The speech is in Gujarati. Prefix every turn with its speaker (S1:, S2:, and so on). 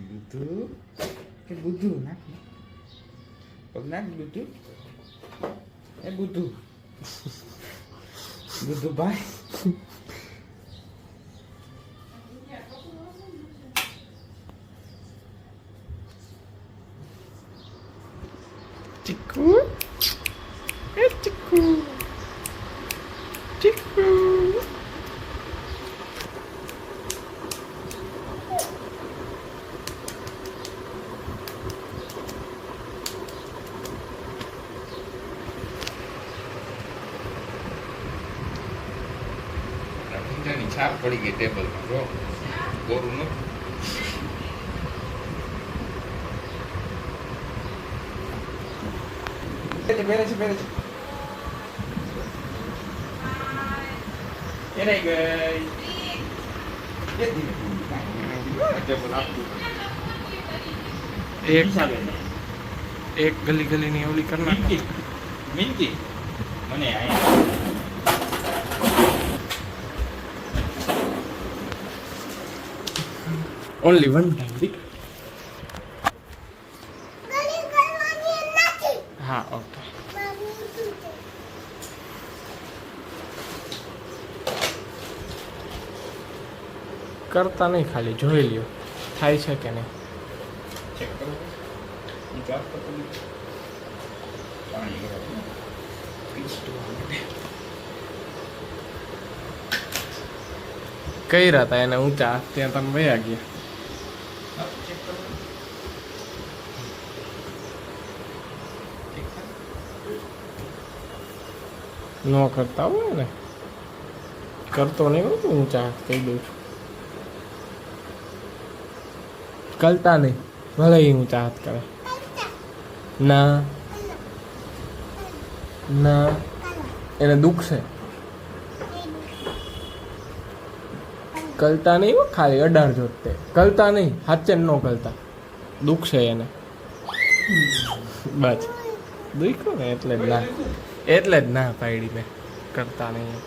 S1: બુદ્ધુ કે બુદ્ધુ નાખ પગ નાખ બુદ્ધુ એ બુદ્ધુ બુદ્ધુ ભાઈ ચીકુ એ ચીકુ ચીકુ છાપ પડી ગઈ ટેબલમાં જો બોરું નો બેરે છે એ નહીં ગઈ ટેબલ આપતું
S2: એક ગલી ગલીની ઓલી કરના
S1: મિનકી મને આયા
S2: ઓનલી વન ટાઈમ હા ઓકે કરતા નહીં ખાલી જોઈ લ્યો થાય છે કે નહીં
S1: ચેક કરો ઈ જાત તો કરી પાણી ગરમ
S2: કઈ રહ્યા એને ઊંચા ત્યાં તમે વયા ગયા
S1: ચેક કરો
S2: ન કરતા હોય ને કરતો નહીં હોય તો ઊંચા હાથ કહી દઉં છું કરતા નહીં ભલે એ ઊંચા હાથ કરે ના ના એને દુખશે કલતા નહીં હો ખાલી અડાર જોતે કલતા નહીં હાચે ન કલતા દુખશે એને બસ દુખ્યો ને એટલે જ ના પાડી મેં કરતા નહીં